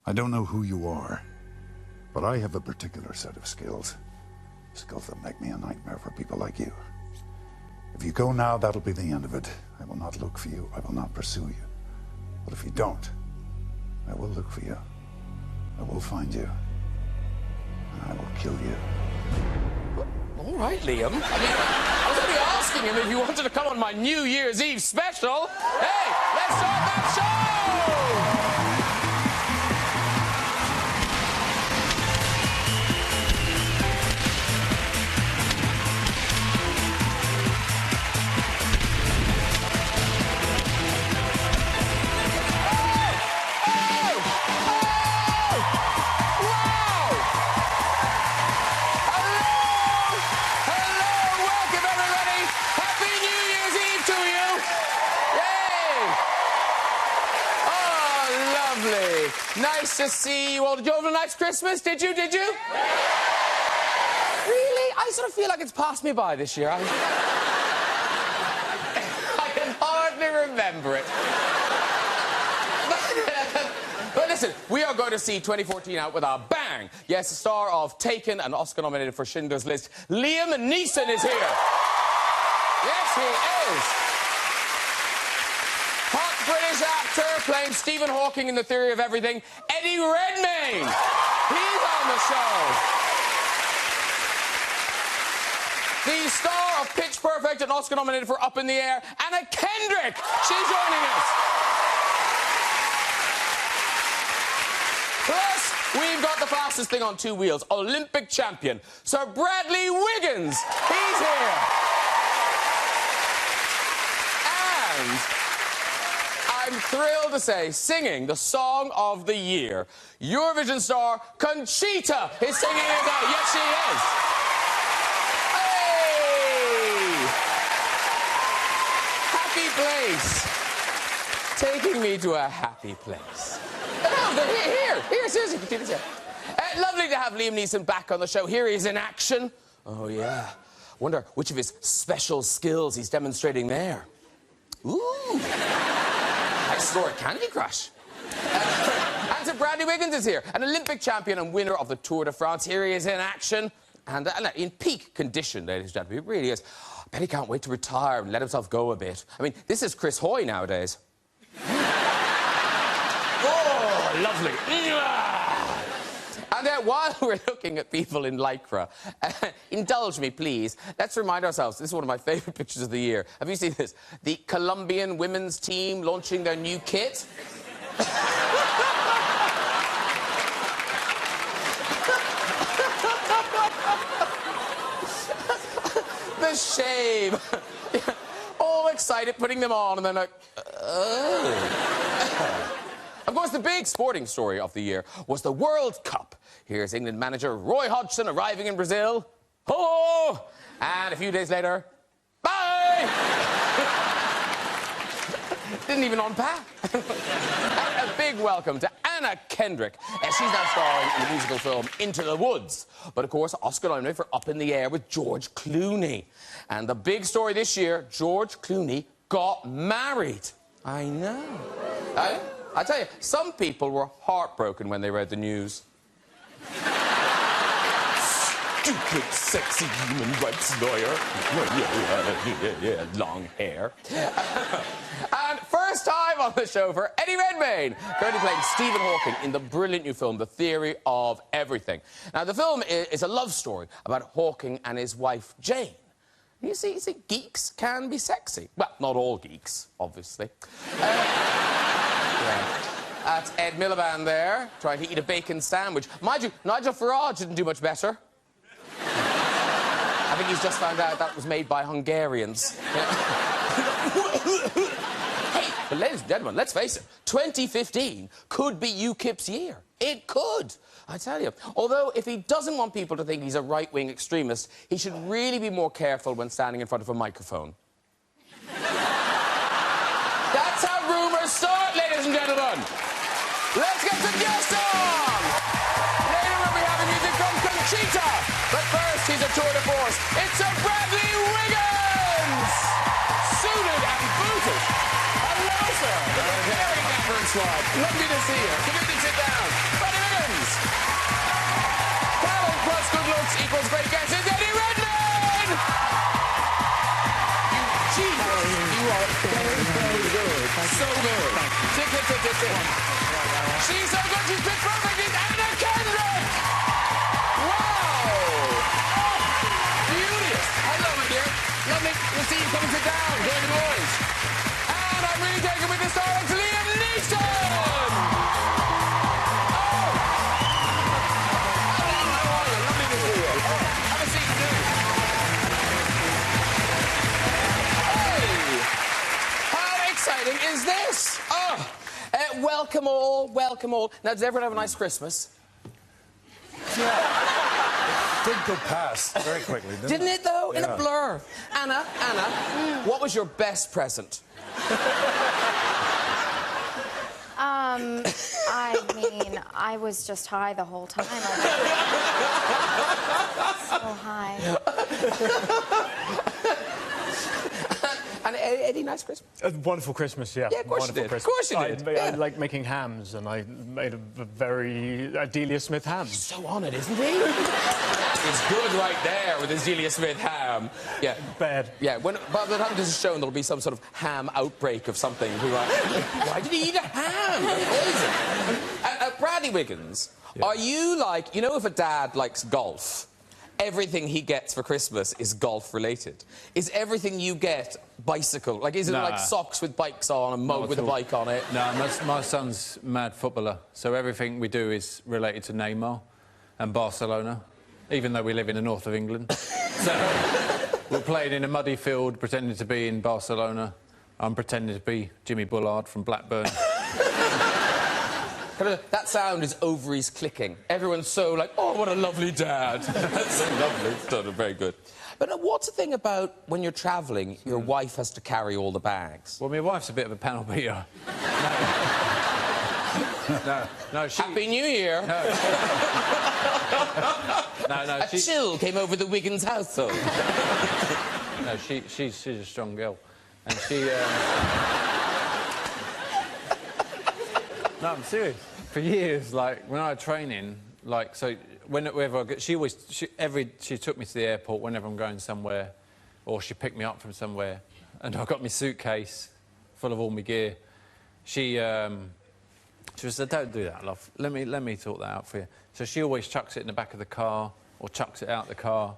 I don't know who you are, but I have a particular set of skills. Skills that make me a nightmare for people like you. If you go now, that'll be the end of it. I will not look for you. I will not pursue you. But if you don't, I will look for you. I will find you. And I will kill you. All right, Liam. I mean, I was only asking him if he wanted to come on my New Year's Eve special. Hey, let's start that show! Nice to see you all. Did you have a nice Christmas? Did you? Really? I sort of feel like it's passed me by this year. I can hardly remember it. But listen, we are going to see 2014 out with a bang. Yes, the star of Taken and Oscar-nominated for Schindler's List, Liam Neeson is here. Yes, he is. British actor playing Stephen Hawking in The Theory of Everything, Eddie Redmayne. He's on the show. The star of Pitch Perfect and Oscar-nominated for Up in the Air, Anna Kendrick. She's joining us. Plus, we've got the fastest thing on two wheels, Olympic champion, Sir Bradley Wiggins. He's here. And I'm thrilled to say, singing the song of the year, Eurovision star Conchita is singing it today. Yes, she is. Hey! Happy place. Taking me to a happy place. Here, seriously, Conchita's here. Lovely to have Liam Neeson back on the show. Here he is in action. Oh, yeah. Wonder which of his special skills he's demonstrating there. Ooh. Historic Candy Crush. And Sir Bradley Wiggins is here, an Olympic champion and winner of the Tour de France. Here he is in action and in peak condition, ladies and gentlemen. He really is. I bet he can't wait to retire and let himself go a bit. I mean, this is Chris Hoy nowadays. Oh, lovely. And while we're looking at people in Lycra, indulge me, please. Let's remind ourselves, this is one of my favourite pictures of the year. Have you seen this? The Colombian women's team launching their new kit. The shame. All excited, putting them on, and then like, oh. Of course, the big sporting story of the year was the World Cup. Here's England manager Roy Hodgson arriving in Brazil. Oh! And a few days later, bye! Didn't even unpack. And a big welcome to Anna Kendrick. She's now starring in the musical film Into the Woods. But, of course, Oscar nominated for Up in the Air with George Clooney. And the big story this year, George Clooney got married. I know. I tell you, some people were heartbroken when they read the news. Stupid, sexy human rights lawyer. Yeah, long hair. And first time on the show for Eddie Redmayne, currently playing Stephen Hawking in the brilliant new film, The Theory of Everything. Now, the film is a love story about Hawking and his wife, Jane. You see, geeks can be sexy. Well, not all geeks, obviously. Yeah. That's Ed Miliband there, trying to eat a bacon sandwich. Mind you, Nigel Farage didn't do much better. I think he's just found out that was made by Hungarians. Hey, but ladies and gentlemen, let's face it, 2015 could be UKIP's year. It could, I tell you. Although, if he doesn't want people to think he's a right-wing extremist, he should really be more careful when standing in front of a microphone. That's how rumours start, ladies and gentlemen. Let's get the guest on! Later we'll be having music from Conchita. But first, he's a tour de force. It's a Bradley Wiggins! Suited and booted. Hello, sir. Very different slide. Lovely to see you. Come in and sit down. She's so good, she's fit perfect. It's Anna Kendrick! Wow! Beauteous. Hello, my dear. Lovely to see you. Come and sit down. Join the boys. And I'm really taken with the star, it's Liam Neeson! Is this? Oh, welcome all, welcome all. Now, did everyone have a nice Christmas? Yeah. Did go past very quickly, didn't it, though? Yeah. In a blur. Anna, what was your best present? I mean, I was just high the whole time. So high. And Eddie, nice Christmas? A wonderful Christmas, yeah. Yeah, of course you did. Of course you did. I like making hams, and I made a very Delia Smith ham. He's so on it, isn't he? He's good right there with his Delia Smith ham. Yeah. Bad. Yeah, by the time this is shown, there'll be some sort of ham outbreak of something. Why did he eat a ham? Poison. Bradley Wiggins, are you like, you know, if a dad likes golf, everything he gets for Christmas is golf-related. Is everything you get bicycle? Like, is it like socks with bikes on, a mug with a bike on it? No, my son's mad footballer, so everything we do is related to Neymar and Barcelona, even though we live in the north of England. So we're playing in a muddy field, pretending to be in Barcelona. I'm pretending to be Jimmy Bullard from Blackburn. That sound is ovaries clicking. Everyone's so like, oh, what a lovely dad. That's so lovely. It's done very good. But what's the thing about when you're travelling, your wife has to carry all the bags? Well, my wife's a bit of a panel beater. No, she... Happy New Year. No, a chill came over the Wiggins household. No, she's a strong girl. And she... No, I'm serious. For years, like, when I had training, like, so whenever I get... She took me to the airport whenever I'm going somewhere, or she picked me up from somewhere, and I got my suitcase full of all my gear. She said, don't do that, love. Let me sort that out for you. So she always chucks it in the back of the car, or chucks it out the car.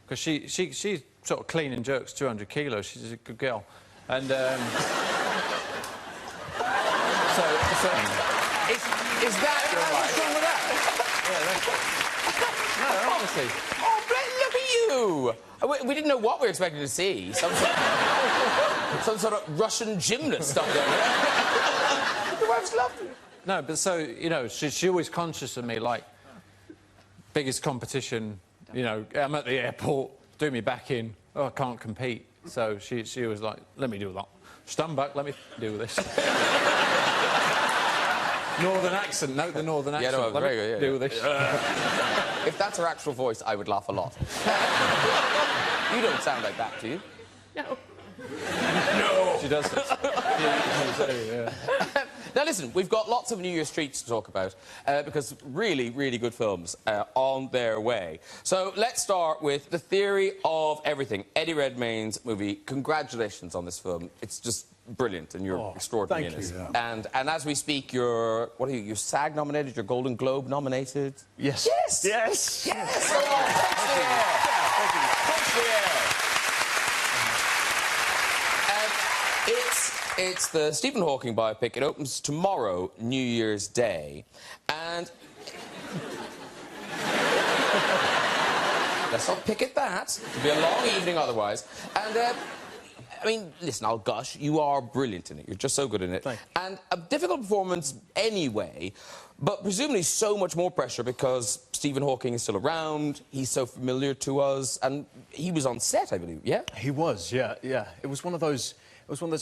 Because she's sort of clean and jerks 200 kilos. She's a good girl. And, So, is that... What's wrong with that? No, honestly. Oh, look at you! We didn't know what we were expecting to see. Some sort of Russian gymnast up there. Your wife's lovely. No, but so, you know, she's always conscious of me, like, biggest competition, you know, I'm at the airport, do me back in, oh, I can't compete. So she was like, let me do that. Stand back, let me do this. Northern accent, note the northern accent. Yeah, no, very good, do this. If that's her actual voice, I would laugh a lot. You don't sound like that, do you? No. No! She does this. Yeah. Now, listen, we've got lots of New Year's treats to talk about, because really, really good films on their way. So let's start with The Theory of Everything, Eddie Redmayne's movie. Congratulations on this film. It's just brilliant, and you're extraordinary in it. Yeah. And as we speak, you're SAG nominated, you're Golden Globe nominated. Yes. Yes! Yes! Yes! Oh, touch the air! It's the Stephen Hawking biopic. It opens tomorrow, New Year's Day. And... let's not pick at that. It'll be a long evening otherwise. And, I mean, listen, I'll gush. You are brilliant in it. You're just so good in it. Thanks. And a difficult performance anyway, but presumably so much more pressure because Stephen Hawking is still around, he's so familiar to us, and he was on set, I believe, yeah? He was, yeah. It was one of those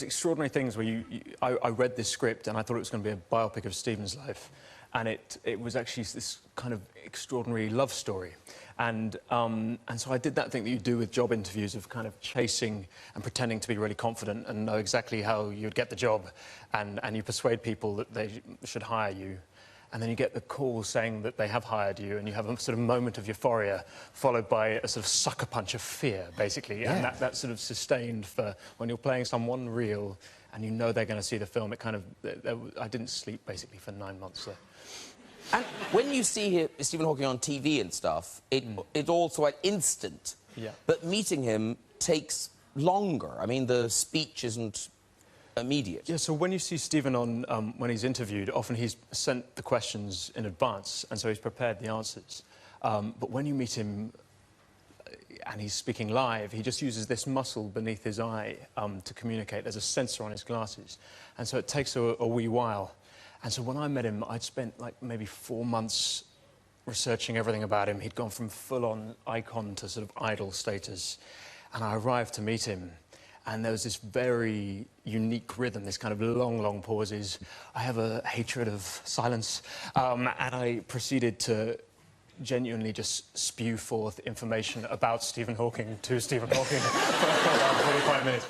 extraordinary things where I read this script and I thought it was going to be a biopic of Stephen's life, and it was actually this kind of extraordinary love story. And so I did that thing that you do with job interviews of kind of chasing and pretending to be really confident and know exactly how you'd get the job, and you persuade people that they should hire you. And then you get the call saying that they have hired you, and you have a sort of moment of euphoria followed by a sort of sucker punch of fear, basically. Yeah. And that sort of sustained for when you're playing someone real and you know they're going to see the film. It kind of... I didn't sleep, basically, for 9 months there. And when you see Stephen Hawking on TV and stuff, it's also an instant. Yeah. But meeting him takes longer. I mean, the speech isn't immediate. Yeah, so when you see Stephen on, when he's interviewed, often he's sent the questions in advance, and so he's prepared the answers. But when you meet him and he's speaking live, he just uses this muscle beneath his eye to communicate. There's a sensor on his glasses, and so it takes a wee while. And so when I met him, I'd spent, like, maybe 4 months researching everything about him. He'd gone from full-on icon to sort of idol status. And I arrived to meet him, and there was this very unique rhythm, this kind of long, long pauses. I have a hatred of silence. And I proceeded to genuinely just spew forth information about Stephen Hawking to Stephen Hawking for around 45 minutes.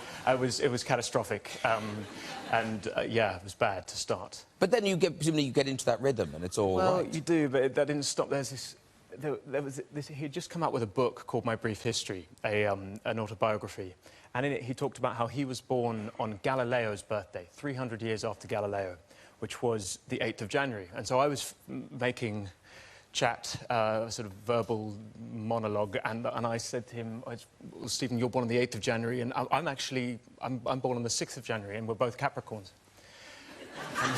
It was catastrophic. Yeah, it was bad to start. But then presumably you get into that rhythm and it's all right. Well, you do, but that didn't stop. There was this... He'd just come out with a book called My Brief History, an autobiography. And in it, he talked about how he was born on Galileo's birthday, 300 years after Galileo, which was the 8th of January. And so I was making chat, sort of verbal monologue, and I said to him, well, Stephen, you're born on the 8th of January, and I'm born on the 6th of January, and we're both Capricorns. And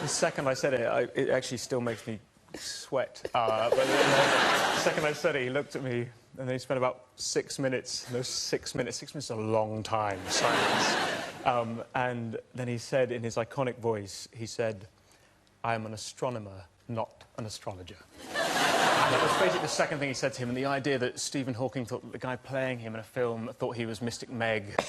the second I said it, it actually still makes me sweat. But the second I said it, he looked at me, and then he spent about 6 minutes. And those 6 minutes is a long time, silence. And then he said, in his iconic voice, he said, I am an astronomer, not an astrologer. And that was basically the second thing he said to him, and the idea that Stephen Hawking thought that the guy playing him in a film thought he was Mystic Meg too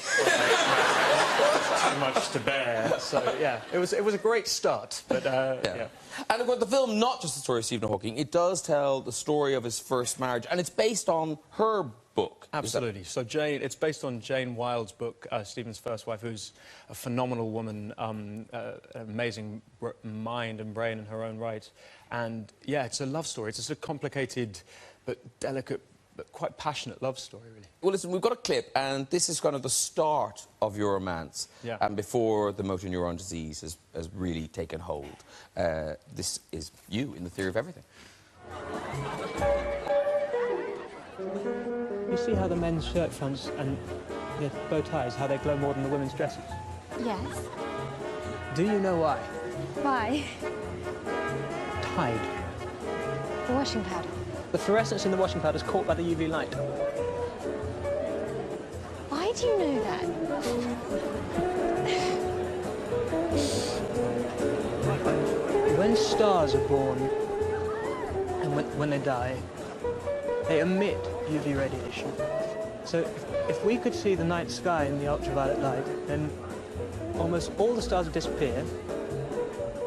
much to bear. So, yeah, it was a great start, but, yeah. And, of course, the film, not just the story of Stephen Hawking, it does tell the story of his first marriage, and it's based on her book. Absolutely. So it's based on Jane Wilde's book, Stephen's first wife, who's a phenomenal woman, an amazing mind and brain in her own right. And, yeah, it's a love story. It's a complicated but delicate but quite passionate love story, really. Well, listen, we've got a clip, and this is kind of the start of your romance. Yeah. And before the motor neuron disease has really taken hold. This is you in The Theory of Everything. You see how the men's shirt fronts and the bow ties, how they glow more than the women's dresses? Yes. Do you know why? Why? Tide. The washing powder. The fluorescence in the washing powder is caught by the UV light. Why do you know that? When stars are born and when they die, they emit UV radiation. So if we could see the night sky in the ultraviolet light, then almost all the stars would disappear,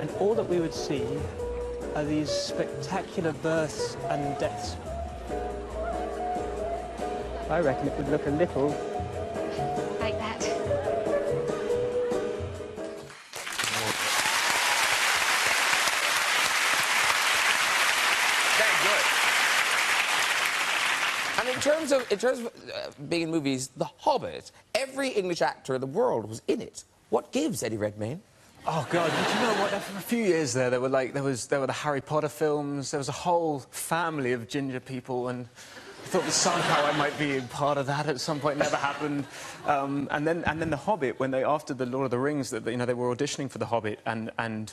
and all that we would see are these spectacular births and deaths. I reckon it would look a little Like that. And in terms of being in movies, The Hobbit, every English actor in the world was in it. What gives, Eddie Redmayne? Oh, God, do you know what? For a few years there were the Harry Potter films, there was a whole family of ginger people, and I thought that somehow I might be part of that at some point. Never happened. And then The Hobbit, when after the Lord of the Rings, they were auditioning for The Hobbit, and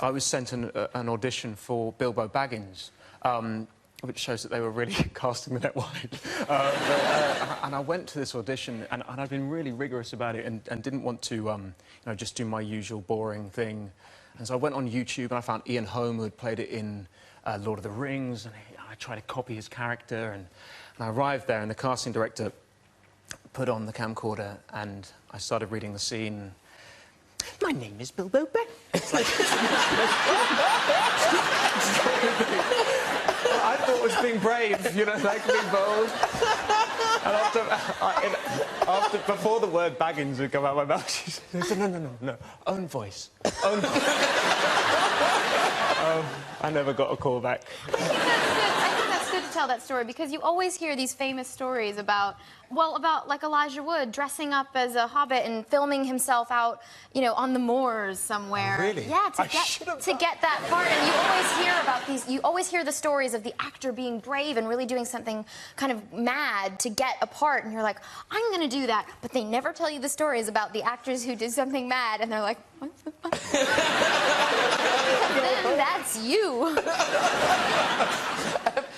I was sent an audition for Bilbo Baggins, which shows that they were really casting the net wide. And I went to this audition, and I'd been really rigorous about it, and didn't want to, just do my usual boring thing. And so I went on YouTube, and I found Ian Holm, who had played it in Lord of the Rings, and I tried to copy his character, and I arrived there, and the casting director put on the camcorder, and I started reading the scene. My name is Bilbo Baggins. I thought it was being brave, like being bold. And before the word Baggins would come out of my mouth, she said, no, own voice. Own voice. I never got a call back. I think that's good to tell that story because you always hear these famous stories about, well, about like Elijah Wood dressing up as a hobbit and filming himself out, you know, on the moors somewhere. Oh, really? Yeah, to get that part. And you always hear about these. You always hear the stories of the actor being brave and really doing something kind of mad to get a part, and you're like, I'm going to do that. But they never tell you the stories about the actors who did something mad, and they're like, what? Then that's you.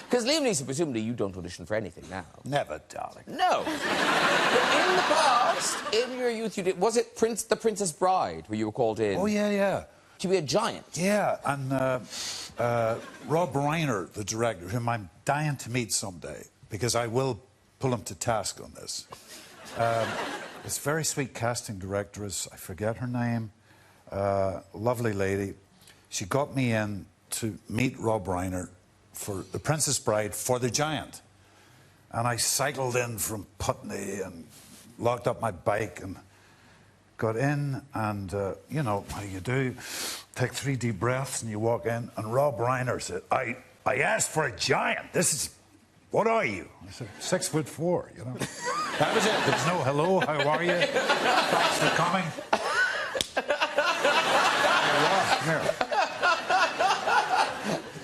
Because Liam Neeson, presumably you don't audition for anything now. Never, darling. No. But in the past, in your youth, you did... Was it The Princess Bride, where you were called in? Oh, yeah. To be a giant? Yeah, and Rob Reiner, the director, whom I'm dying to meet someday, because I will pull him to task on this. This very sweet casting directress, I forget her name, lovely lady. She got me in to meet Rob Reiner for The Princess Bride for the Giant. And I cycled in from Putney and locked up my bike and got in, and, you know, how you do, take 3 deep breaths and you walk in, and Rob Reiner said, I asked for a giant. This is, what are you? I said, 6'4", you know. That was it. There's no hello, how are you? Thanks for coming. Here.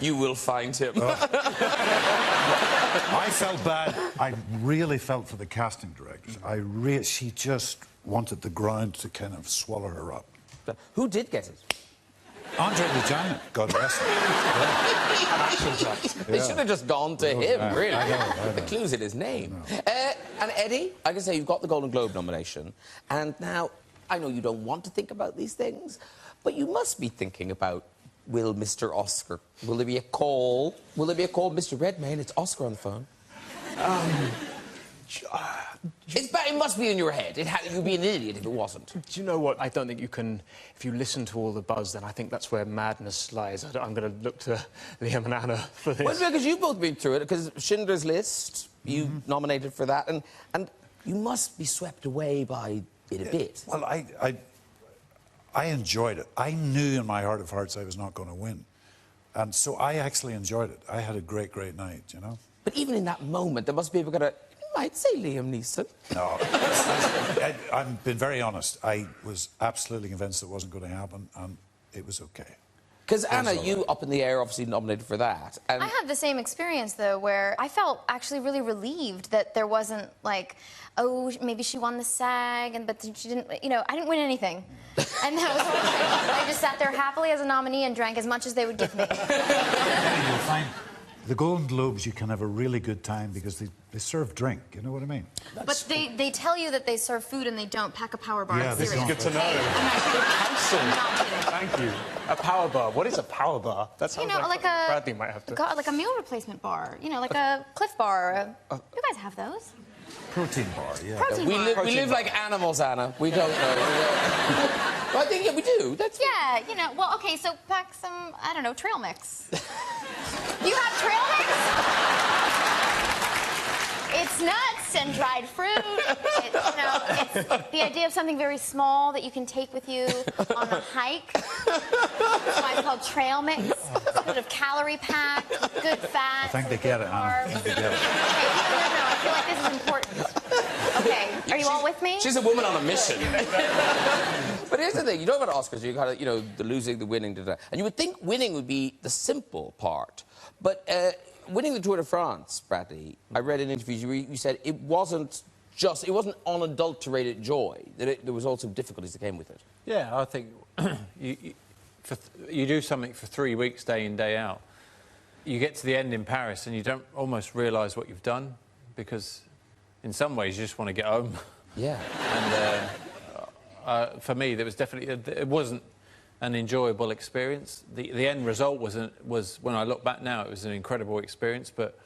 You will find him. I felt bad. I really felt for the casting directors. She just wanted the ground to kind of swallow her up. Who did get it? Andre the Giant, God bless him. They should have just gone to him, really. I know. The clue's in his name. And Eddie, I can say you've got the Golden Globe nomination, and now I know you don't want to think about these things, but you must be thinking about, will Mr. Oscar, will there be a call? Will there be a call, Mr. Redmayne? It's Oscar on the phone. It must be in your head. You'd be an idiot if it wasn't. Do you know what? I don't think you can... If you listen to all the buzz, then I think that's where madness lies. I'm going to look to Liam and Anna for this. Well, because you've both been through it, because Schindler's List, you nominated for that, and you must be swept away by it a bit. Well, I enjoyed it. I knew in my heart of hearts I was not going to win. And so I actually enjoyed it. I had a great, great night, you know? But even in that moment, there must be people going to... I'd say Liam Neeson. No. I've been very honest. I was absolutely convinced it wasn't going to happen, and it was okay. Because, Anna, you, Up in the Air, obviously nominated for that. And... I had the same experience, though, where I felt actually really relieved that there wasn't, like, oh, maybe she won the SAG, but she didn't, you know, I didn't win anything. And that was okay. I just sat there happily as a nominee and drank as much as they would give me. You'll find the Golden Globes, you can have a really good time because they serve drink, you know what I mean? But they tell you that they serve food and they don't. Pack a power bar. Yeah, this is good to know. I'm not kidding. Thank you. A power bar. What is a power bar? That sounds like a Bradley might have to... like a meal replacement bar. You know, like a Cliff Bar. You guys have those. Protein bar, yeah. Protein bar. We live like animals, Anna. We don't know. Well, I think, yeah, we do. That's... Yeah, you know, well, okay, so pack some, I don't know, trail mix. You have trail mix? It's nuts and dried fruit. You know, it's the idea of something very small that you can take with you on a hike. That's why it's called trail mix. It's a bit of calorie packed, good fat. I think they get it, Anna. I think they get it. Okay, no, I feel like this is important. Okay, are you all with me? She's a woman on a mission. But here's the thing, you know about Oscars, you kind of, you know, the losing, the winning, and you would think winning would be the simple part. But winning the Tour de France, Bradley, I read in interviews where you said it wasn't unadulterated joy, that there was also difficulties that came with it. Yeah, I think you do something for 3 weeks, day in, day out. You get to the end in Paris and you don't almost realise what you've done, because in some ways you just want to get home. Yeah. And for me, there was definitely... It wasn't an enjoyable experience. The end result was, when I look back now, it was an incredible experience, but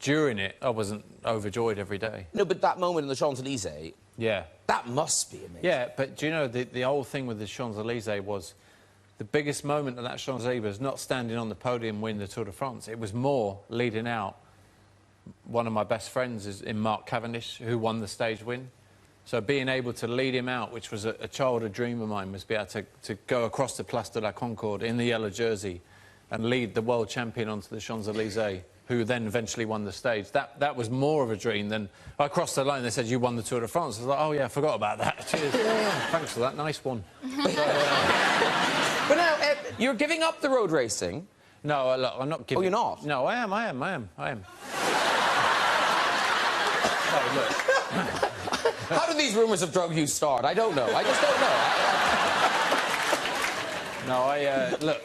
during it, I wasn't overjoyed every day. No, but that moment in the Champs-Élysées... Yeah. That must be amazing. Yeah, but do you know, the whole thing with the Champs-Élysées was... The biggest moment of that Champs-Élysées was not standing on the podium winning the Tour de France. It was more leading out. One of my best friends is in Mark Cavendish, who won the stage win. So being able to lead him out, which was a childhood dream of mine, was be able to go across the Place de la Concorde in the yellow jersey and lead the world champion onto the Champs-Élysées, who then eventually won the stage. That was more of a dream than... I crossed the line, they said, you won the Tour de France. I was like, oh, yeah, I forgot about that. Cheers. Thanks for that, nice one. But now, you're giving up the road racing. No, look, I'm not giving... Oh, you're not? No, I am. No, look. How did these rumours of drug use start? I don't know. I just don't know. No, look,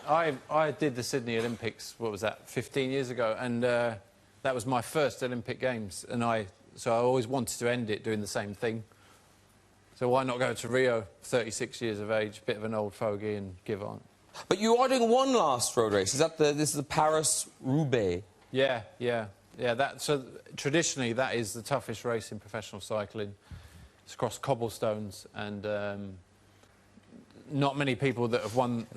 I did the Sydney Olympics, what was that, 15 years ago, and that was my first Olympic Games, and so I always wanted to end it doing the same thing. So why not go to Rio, 36 years of age, bit of an old fogey, and give on? But you are doing one last road race. Is that this is the Paris-Roubaix? Yeah. So traditionally, that is the toughest race in professional cycling. It's across cobblestones, and not many people that have won.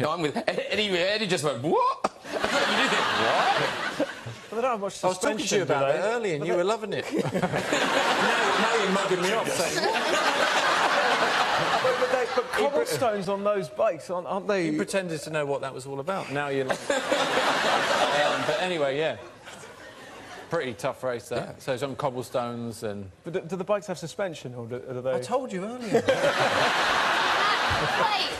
No, I'm with Eddie. Just went what? You did it. What? Well, they don't have much I was talking to you about it earlier, and you were loving it. now you're mugging me off. But cobblestones on those bikes, aren't they? You pretended to know what that was all about. Now you're like... but anyway, yeah. Pretty tough race, that. Yeah. So it's on cobblestones and... But do the bikes have suspension, or do they... I told you earlier. Wait.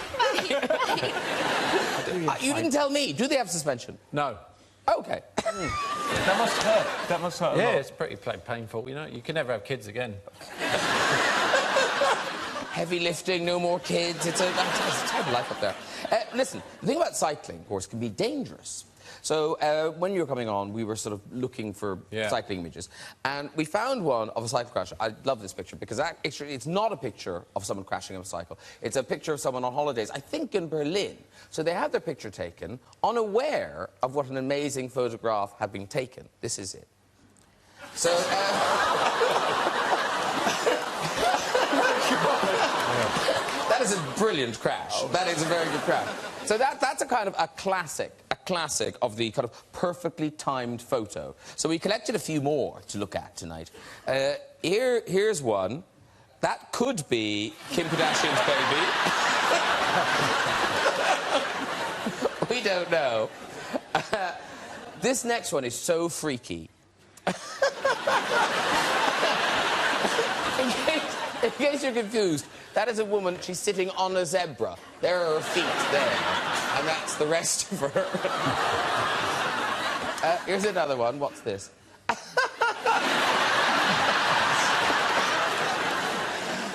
You didn't tell me. Do they have suspension? No. OK. That must hurt. That must hurt a lot. It's pretty painful, you know. You can never have kids again. Heavy lifting, no more kids. It's a type of life up there. Listen, the thing about cycling, of course, can be dangerous. So when you were coming on, we were sort of looking for cycling images, and we found one of a cycle crash. I love this picture because actually it's not a picture of someone crashing on a cycle. It's a picture of someone on holidays, I think in Berlin. So they had their picture taken, unaware of what an amazing photograph had been taken. This is it. So... That is a brilliant crash. That is a very good crash. So that's a kind of a classic of the kind of perfectly timed photo. So we collected a few more to look at tonight. Here's one. That could be Kim Kardashian's baby. We don't know. This next one is so freaky. In case you're confused, that is a woman, she's sitting on a zebra. There are her feet there, and that's the rest of her. Here's another one. What's this?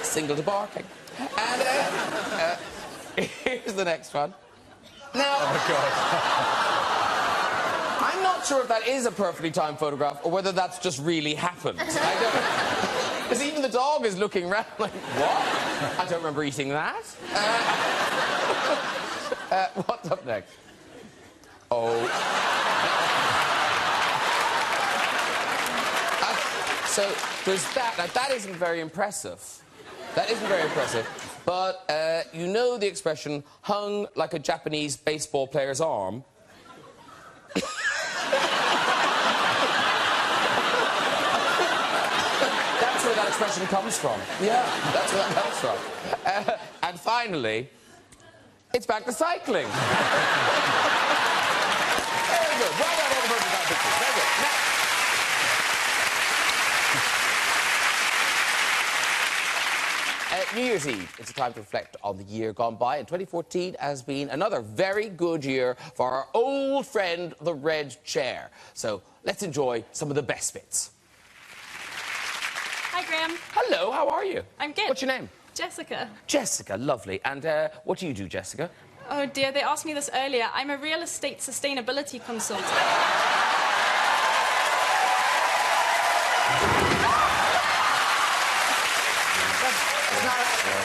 Single to barking. And here's the next one. Now... Oh, my God. I'm not sure if that is a perfectly timed photograph or whether that's just really happened. I don't... Because even the dog is looking around like, what? I don't remember eating that. What's up next? Oh. So there's that. Now, that isn't very impressive. That isn't very impressive. But you know the expression, hung like a Japanese baseball player's arm? Where that expression comes from. Yeah, that's where that comes from. And finally, it's back to cycling. Very good. Well done, all the birds and pictures. Very good. Now, New Year's Eve, it's a time to reflect on the year gone by, and 2014 has been another very good year for our old friend, the red chair. So let's enjoy some of the best bits. Hi, Graham. Hello, how are you? I'm good. What's your name? Jessica. Jessica, lovely. And what do you do, Jessica? Oh, dear, they asked me this earlier. I'm a real estate sustainability consultant.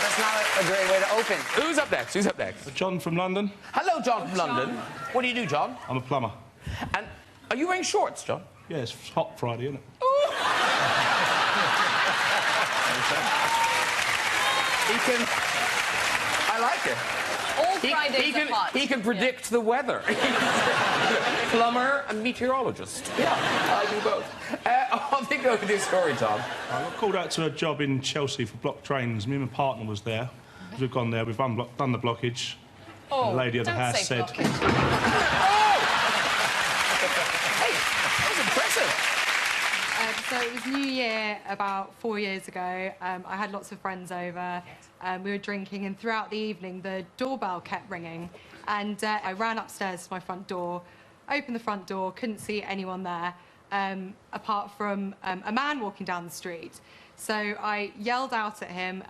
That's not a great way to open. Who's up next? Who's up next? John from London. Hello, John from London. What do you do, John? I'm a plumber. And are you wearing shorts, John? Yeah, it's hot Friday, isn't it? He can... I like it. All Fridays are hot. He can predict the weather. Plumber and meteorologist. Yeah, I do both. I think go with this story, John. I got called out to a job in Chelsea for block trains. Me and my partner was there. We've gone there, we've done the blockage. Oh, the lady of the house said... Hey, So it was New Year about 4 years ago. I had lots of friends over. We were drinking, and throughout the evening, the doorbell kept ringing. And I ran upstairs to my front door, opened the front door, couldn't see anyone there, apart from a man walking down the street. So I yelled out at him,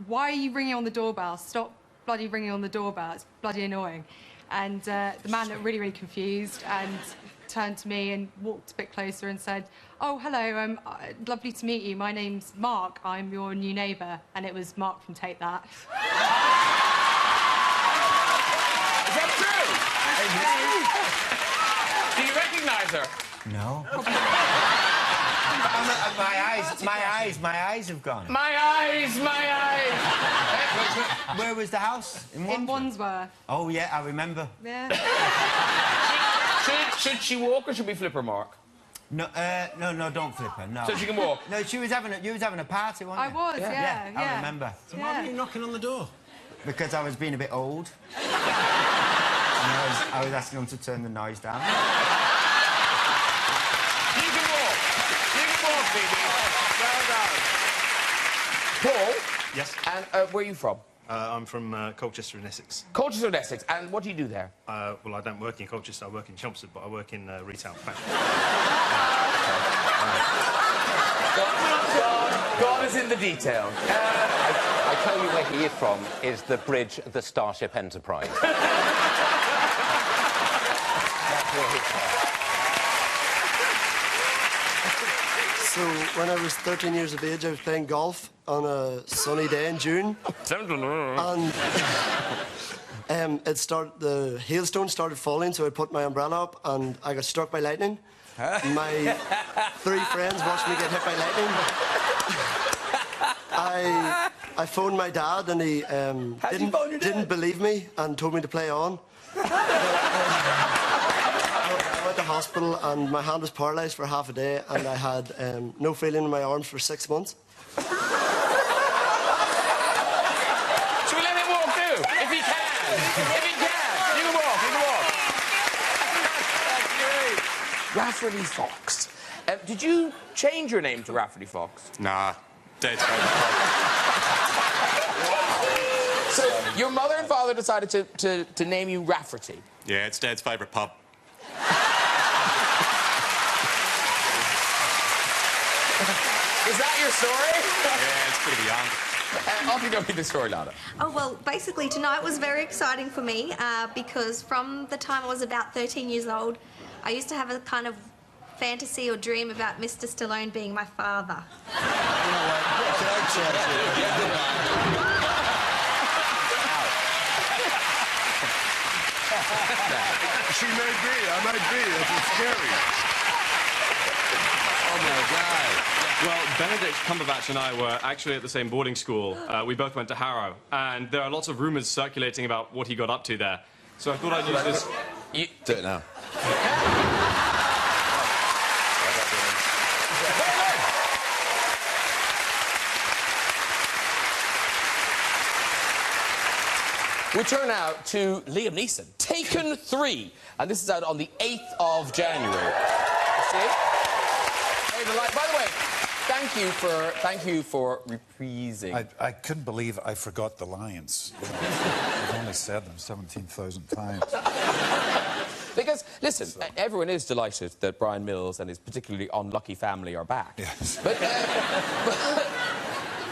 "Why are you ringing on the doorbell? Stop bloody ringing on the doorbell. It's bloody annoying." And the man looked really, really confused and turned to me and walked a bit closer and said, "Oh, hello, lovely to meet you. My name's Mark. I'm your new neighbour." And it was Mark from Take That. Is that true? Do you recognise her? No. My eyes have gone. My eyes! Where was the house? In Wandsworth. Oh, yeah, I remember. Yeah. Should she walk or should we flip her, Mark? No, no, don't flip her, no. So she can walk? No, you was having a party, weren't you? I was, yeah. I remember. So why were you knocking on the door? Because I was being a bit old. And I was asking them to turn the noise down. You can walk. You can walk, baby. Well done. Paul? Yes? And where are you from? I'm from Colchester in Essex. Colchester in Essex. And what do you do there? Well, I don't work in Colchester, I work in Chelmsford, but I work in retail fashion. God is in the details. I tell you where he is from is the bridge, the Starship Enterprise. That's where he's from. So, when I was 13 years of age, I was playing golf on a sunny day in June. And the hailstone started falling, so I put my umbrella up and I got struck by lightning. My 3 friends watched me get hit by lightning. I phoned my dad and he didn't believe me and told me to play on. I went to hospital and my hand was paralysed for half a day and I had no feeling in my arms for 6 months. Should we let him walk too? If he can. If he can. You can walk. You can walk. That's great. Rafferty Fox. Did you change your name to Rafferty Fox? Nah. Dead. So your mother and father decided to name you Rafferty? Yeah, it's Dad's favourite pub. Is that your story? Yeah, it's pretty beyond it. Off you go with the story, Lana. Oh, well, basically tonight was very exciting for me because from the time I was about 13 years old, I used to have a kind of fantasy or dream about Mr. Stallone being my father. She may be, I might be, that's scary. Oh, my God. Well, Benedict Cumberbatch and I were actually at the same boarding school. We both went to Harrow, and there are lots of rumours circulating about what he got up to there. So I thought I'd use this... Do it now. We turn now to Liam Neeson, Taken 3, and this is out on the 8th of January. See? Hey, by the way, thank you for reprising. I couldn't believe I forgot the lines. I've only said them 17,000 times. Because, listen, everyone is delighted that Brian Mills and his particularly unlucky family are back. Yes. But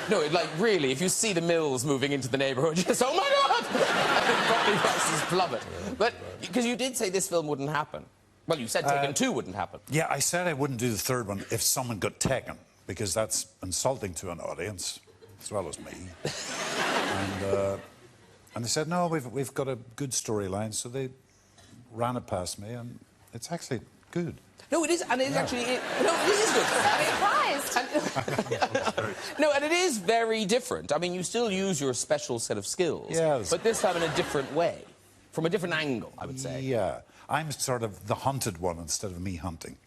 no, like, really, if you see the Mills moving into the neighbourhood, you just, oh, my God! Property prices plummet. But, because you did say this film wouldn't happen. Well, you said Taken 2 wouldn't happen. Yeah, I said I wouldn't do the third one if someone got taken, because that's insulting to an audience, as well as me. And they said, no, we've got a good storyline, so they ran it past me, and it's actually good. No, it is, and it's actually... no, it is good. No, and it is very different. I mean, you still use your special set of skills, yes, but this time in a different way, from a different angle, I would say. Yeah, I'm sort of the hunted one instead of me hunting.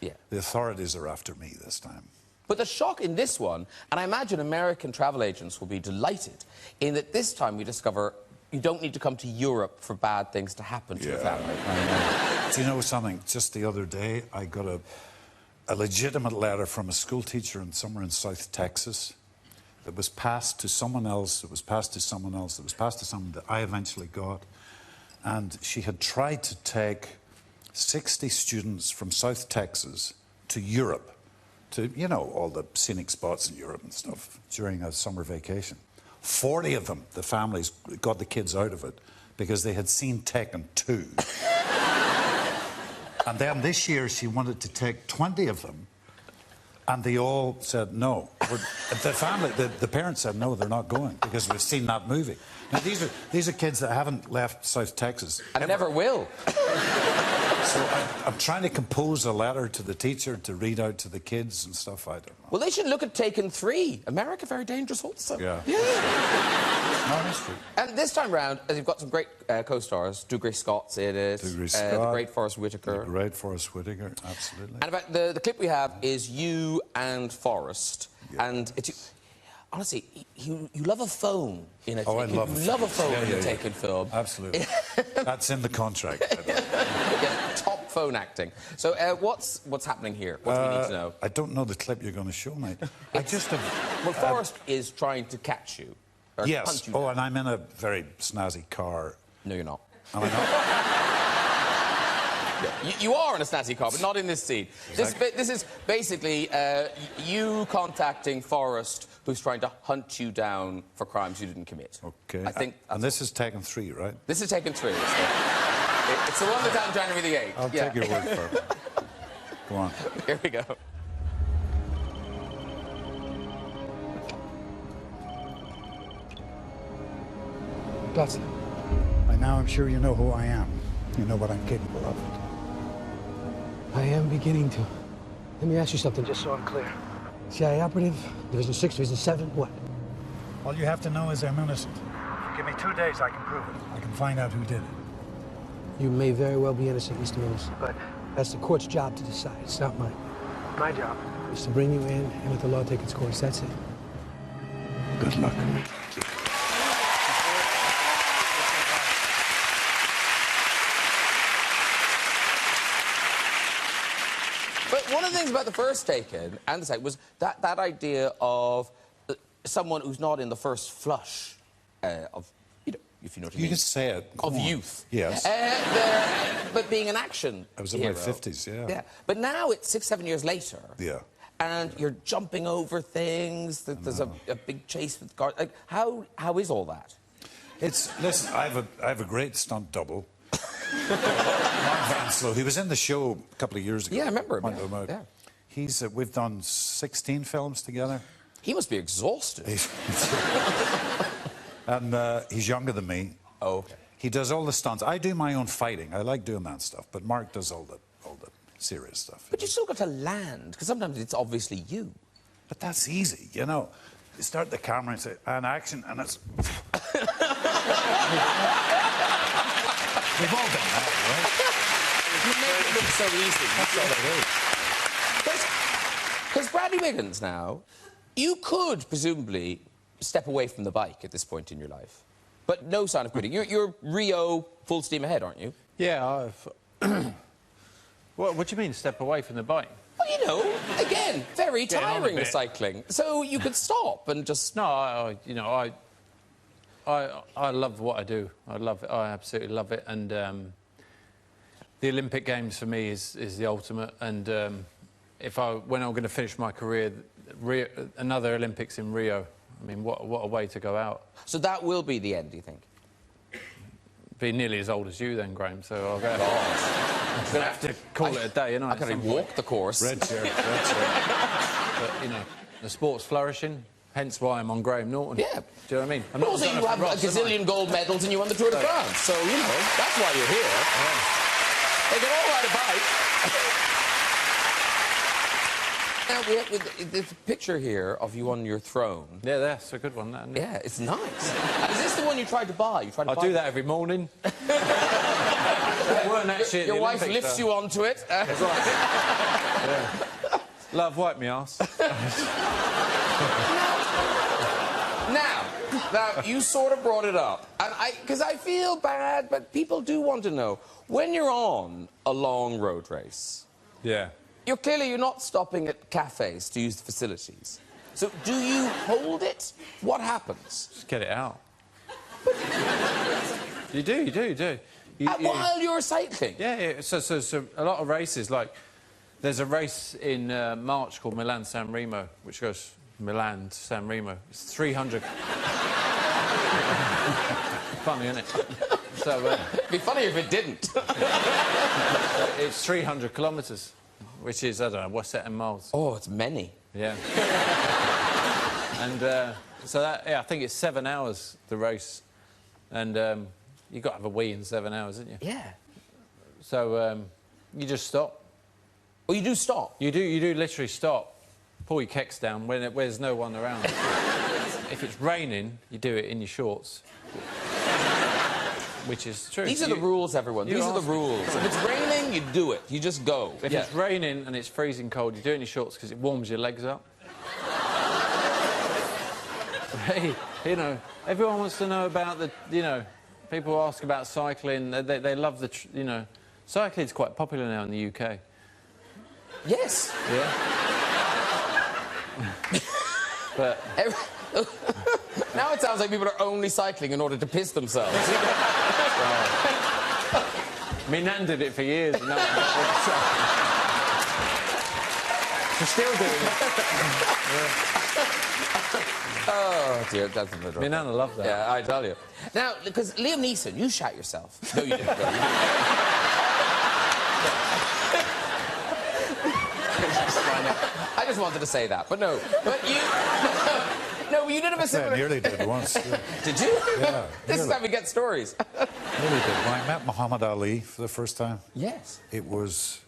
Yeah. The authorities are after me this time. But the shock in this one, and I imagine American travel agents will be delighted, in that this time we discover you don't need to come to Europe for bad things to happen to your family. Do you know something? Just the other day, I got a legitimate letter from a school teacher somewhere in South Texas that was passed to someone else, it was passed to someone else, it was passed to someone that I eventually got. And she had tried to take 60 students from South Texas to Europe, to, you know, all the scenic spots in Europe and stuff during a summer vacation. 40 of them, the families, got the kids out of it because they had seen Taken 2. And then this year she wanted to take 20 of them, and they all said no. The family, the parents said no, they're not going because we've seen that movie. Now these are kids that haven't left South Texas. And never will. So I'm trying to compose a letter to the teacher to read out to the kids and stuff. I don't know. Well, they should look at Taken 3. America, very dangerous also. Yeah. Yeah. No, that's true. And this time round, as you've got some great co-stars, Dougray Scott's in it. Dougray Scott. The great Forrest Whitaker. The great Forrest Whitaker, absolutely. And about the clip we have is you and Forrest. Yeah. And it's... Honestly, you love a phone in a I love a phone in a Taken film. Absolutely. That's in the contract. Yeah, top phone acting. So what's happening here? What do we need to know? I don't know the clip you're going to show me. I just have... Well, Forrest is trying to catch you. Or yes. Hunt you Oh, down. and I'm in a very snazzy car. No, you're not. Am I not? Yeah, you are in a snazzy car, but not in this scene. Exactly. This is basically you contacting Forrest, who's trying to hunt you down for crimes you didn't commit. Okay. I think. And this is Taken 3, right? This is Taken 3. It's the one that's out January the 8th. I'll take your word for it. Go on. Here we go. Gladstone. By now I'm sure you know who I am. You know what I'm capable of. I am beginning to. Let me ask you something just so I'm clear. CIA operative, Division 6, Division 7, what? All you have to know is I'm innocent. Give me 2 days, I can prove it. I can find out who did it. You may very well be innocent, Mr. Mills, but that's the court's job to decide. It's not mine. My job is to bring you in and let the law take its course. That's it. Good luck. But one of the things about the first Taken and the second was that idea of someone who's not in the first flush of, you know, if you know what I mean. You can say it. Of youth. Yes. But being an action I was in hero. my 50s, yeah. Yeah. But now it's 6, 7 years later. Yeah. And you're jumping over things. There's a big chase with guards. Like, how is all that? Listen, I have a great stunt double. Mark Vanslow. He was in the show a couple of years ago. Yeah, I remember him. Yeah. We've done 16 films together. He must be exhausted. And he's younger than me. Oh, okay. He does all the stunts. I do my own fighting. I like doing that stuff. But Mark does all the serious stuff. But you still got to land, because sometimes it's obviously you. But that's easy, you know. You start the camera and say, and action, and it's... We've all done that, right? You make it look so easy. That's all it is. Because Bradley Wiggins now, you could presumably step away from the bike at this point in your life. But no sign of quitting. You're Rio full steam ahead, aren't you? Yeah, I've... What do you mean, step away from the bike? Well, you know, again, very tiring, the cycling. So you could stop and just... No, I love what I do. I love it. I absolutely love it. And the Olympic Games for me is the ultimate. And when I'm going to finish my career, another Olympics in Rio. I mean, what a way to go out. So that will be the end, do you think? Be nearly as old as you then, Graham. So I'll go. I'm going to have to call it a day, and I can walk the course. Red shirt. But you know, the sport's flourishing. Hence why I'm on Graham Norton. Yeah. Do you know what I mean? But also, you have a gazillion gold medals and you won the Tour de France. So, you know, that's why you're here. Yeah. They can all ride a bike. Now, we have this picture here of you on your throne. Yeah, that's a good one, that, isn't it? Yeah, it's nice. And is this the one you tried to buy? You tried to I buy do that every morning. weren't actually at your the wife Olympics, lifts though. you onto it. That's right. Yeah. Love, wipe me ass. Now, you sort of brought it up, and because I feel bad, but people do want to know when you're on a long road race. Yeah. You're not stopping at cafes to use the facilities. So do you hold it? What happens? Just get it out. You do. While you're cycling? Yeah. So a lot of races, like, there's a race in March called Milan-San Remo, which goes Milan to San Remo. It's 300... Funny, isn't it? So, it'd be funny if it didn't. It's 300 kilometres, which is, I don't know, what's that in miles? Oh, it's many. Yeah. And so that, I think it's 7 hours, the race. And you've got to have a wee in 7 hours, haven't you? Yeah. So you just stop. Oh, you do stop? You do literally stop. Pull your kicks down when there's no one around. If it's raining, you do it in your shorts. Which is true. These are the rules, everyone. These are the rules. If it's raining, you do it. You just go. If it's raining and it's freezing cold, you do it in your shorts because it warms your legs up. Hey, you know, everyone wants to know about the, you know, people ask about cycling. They love the, you know, cycling's quite popular now in the UK. Yes. Yeah. But... Now it sounds like people are only cycling in order to piss themselves. Me nan did it for years. No, she's still doing it. Oh, dear, that's a little... Me nana loved that. Yeah, I tell you. Now, because Liam Neeson, you shat yourself. No, you didn't. No, you didn't. I just wanted to say that, but no. But you... No, you did have a similar... I nearly did once. Yeah. Did you? Yeah. This is how we get stories. Nearly did. When I met Muhammad Ali for the first time... Yes. It was...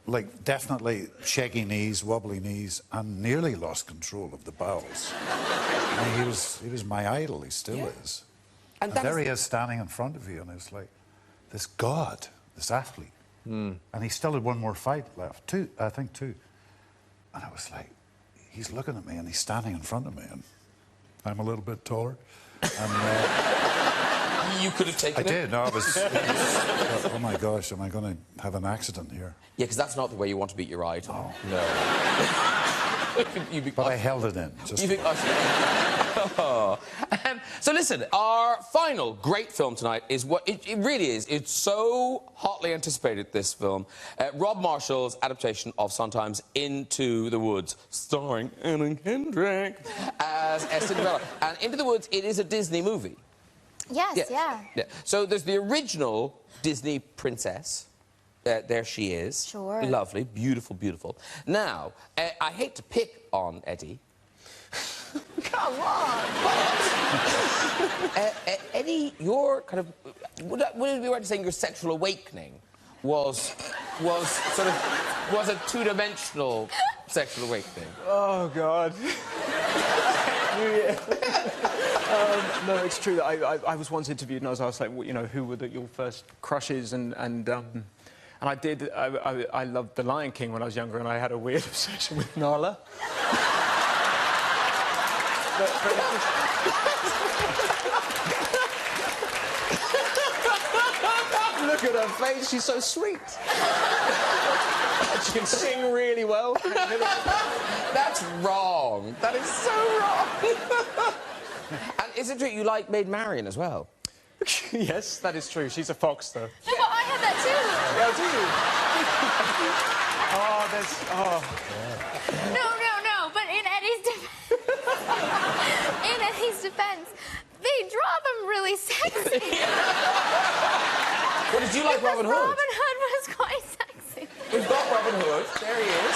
like, definitely shaky knees, wobbly knees, and nearly lost control of the bowels. I mean, he was my idol. He still is. And there he is standing in front of you, and it's like, this god, this athlete. And he still had one more fight left. I think two. And I was like, he's looking at me, and he's standing in front of me, and I'm a little bit taller. And, you could have taken it. I did. No, I was... oh, my gosh, am I going to have an accident here? Yeah, because that's not the way you want to beat your idol. Oh. No. But I held it in. Just so listen, our final great film tonight is what it really is. It's so hotly anticipated, this film. Rob Marshall's adaptation of Sondheim's Into the Woods, starring Anna Kendrick as Cinderella. And Into the Woods, it is a Disney movie. Yes, yeah. So there's the original Disney princess. There she is. Sure. Lovely, beautiful, beautiful. Now, I hate to pick on Eddie. Come on! But, Eddie, your kind of... Would it be right to say your sexual awakening was a two-dimensional sexual awakening? Oh, God. No, it's true that I was once interviewed and I was asked, like, you know, who were your first crushes, and I did. I loved The Lion King when I was younger, and I had a weird obsession with Nala. Look at her face, she's so sweet. She can sing really well. That's wrong. That is so wrong. And is it true you like Maid Marian as well? Yes, that is true. She's a fox, though. No, but I had that too. Yeah, do you? No, but in Eddie's defense, they draw them really sexy. Well, did you like Robin Hood? Robin Hood was quite sexy. We've got Robin Hood. There he is.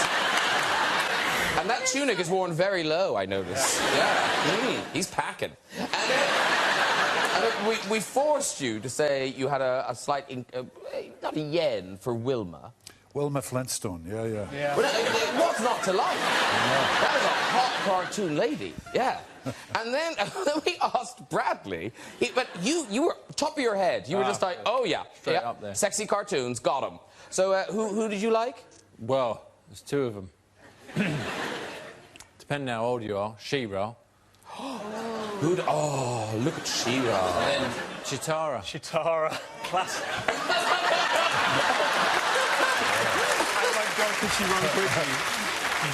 And that tunic is worn very low, I notice. Yeah. He's packing. And we forced you to say you had a slight, not a yen for Wilma. Wilma Flintstone, yeah. But it was not to like. That is a hot cartoon lady, yeah. And then we asked Bradley, but you were top of your head. You were just like, oh yeah, straight up there. Sexy cartoons, got them. So who did you like? Well, there's two of them. Depending how old you are, She-Ra. Oh, look at She-Ra. And then Chitara. Classic. she run quickly.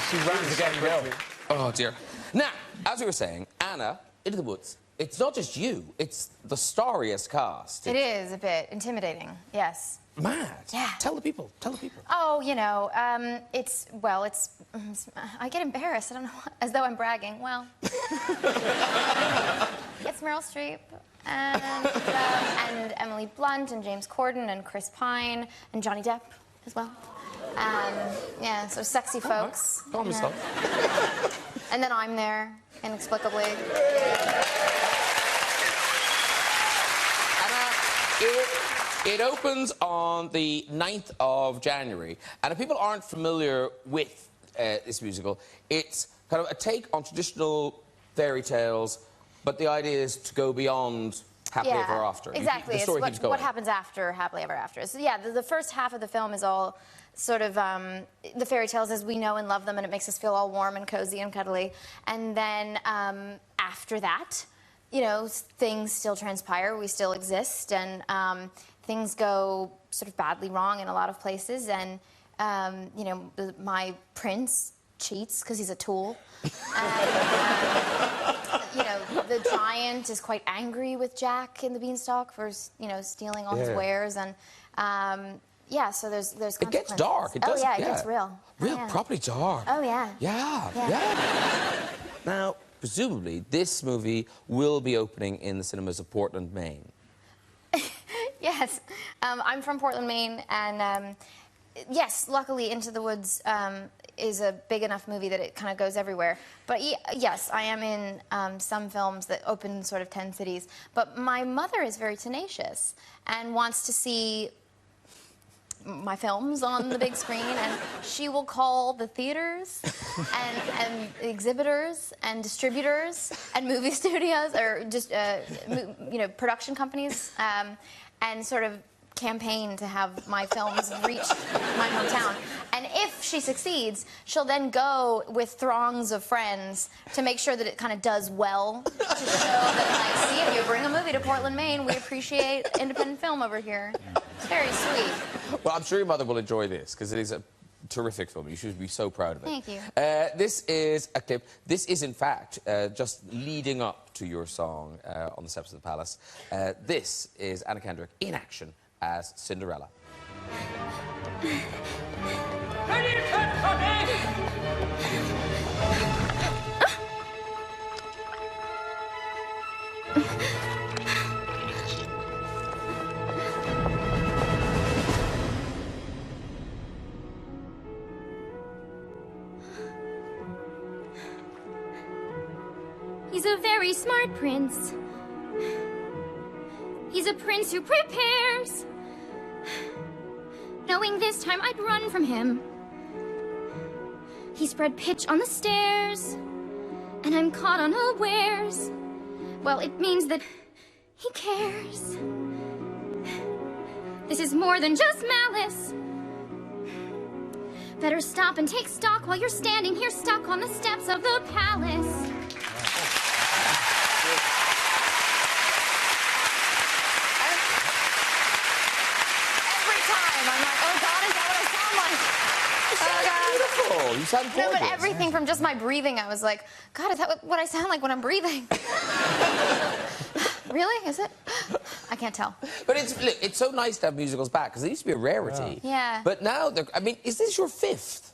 She ran to get quickly. Oh, dear. Now, as we were saying, Anna, Into the Woods, it's not just you, it's the starriest cast. It is a bit intimidating, yes. Mad. Yeah. Tell the people, tell the people. Oh, you know, I get embarrassed. I don't know, as though I'm bragging. Well, it's Meryl Streep and Emily Blunt and James Corden and Chris Pine and Johnny Depp as well. Yeah, so sexy folks. Call me so. And then I'm there, inexplicably. It opens on the 9th of January, and if people aren't familiar with this musical, it's kind of a take on traditional fairy tales, but the idea is to go beyond Happily Ever After. Exactly. The story keeps going. What happens after Happily Ever After. So yeah, the first half of the film is all sort of the fairy tales as we know and love them, and it makes us feel all warm and cozy and cuddly. And then after that, you know, things still transpire, we still exist, and things go sort of badly wrong in a lot of places, and, you know, my prince cheats because he's a tool. And, you know, the giant is quite angry with Jack in the Beanstalk for, you know, stealing all his wares, and, yeah, so there's consequences. It gets dark. It does. Oh, yeah, it gets real. Real, properly dark. Oh, yeah. Yeah. Now, presumably, this movie will be opening in the cinemas of Portland, Maine. Yes. I'm from Portland, Maine, and yes, luckily Into the Woods is a big enough movie that it kind of goes everywhere. But yes, I am in some films that open sort of 10 cities. But my mother is very tenacious and wants to see my films on the big screen, and she will call the theaters and exhibitors and distributors and movie studios, or just you know, production companies, and sort of campaign to have my films reach my hometown. And if she succeeds, she'll then go with throngs of friends to make sure that it kind of does well, to show that, like, see, if you bring a movie to Portland, Maine, we appreciate independent film over here. It's very sweet. Well, I'm sure your mother will enjoy this, because it is a terrific film. You should be so proud of it. Thank you. This is a clip. This is, in fact, just leading up to your song on the steps of the palace. This is Anna Kendrick in action as Cinderella. He's a very smart prince. He's a prince who prepares, knowing this time I'd run from him. He spread pitch on the stairs, and I'm caught unawares. Well, it means that he cares. This is more than just malice. Better stop and take stock while you're standing here stuck on the steps of the palace. You sound gorgeous. No, but everything from just my breathing, I was like, God, is that what I sound like when I'm breathing? Really? Is it? I can't tell. But it's so nice to have musicals back, because they used to be a rarity. Yeah. But now, I mean, is this your fifth?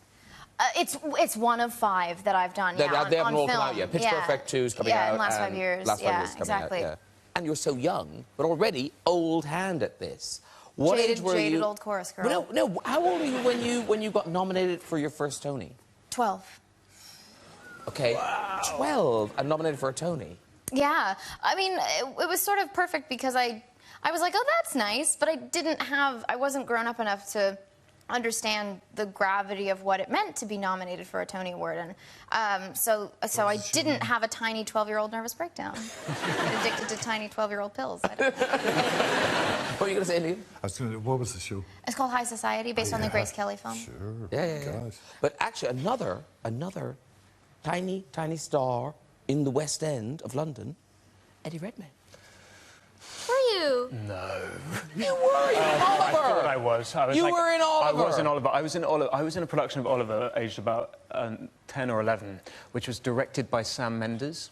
It's one of 5 that I've done, They on haven't all film. come out yet. Pitch Perfect 2 is coming out. Yeah, in the last 5 years. Last 5 years coming exactly. out, yeah. And you're so young, but already old hand at this. What age were you? Jaded old chorus girl. No. How old were you when you got nominated for your first Tony? 12. Okay. Wow. 12 and nominated for a Tony. Yeah. I mean, it was sort of perfect because I was like, oh, that's nice, but I wasn't grown up enough to understand the gravity of what it meant to be nominated for a Tony Award, and so I didn't have a tiny 12-year-old nervous breakdown. Addicted to tiny 12-year-old pills. I don't know. What were you going to say, Neil? What was the show? It's called High Society, based on the Grace Kelly film. Sure. Yeah. But actually, another tiny star in the West End of London, Eddie Redmayne. Who are you? No. You were in Oliver! I thought I was. You were in Oliver! I was in Oliver. I was in a production of Oliver aged about 10 or 11, which was directed by Sam Mendes.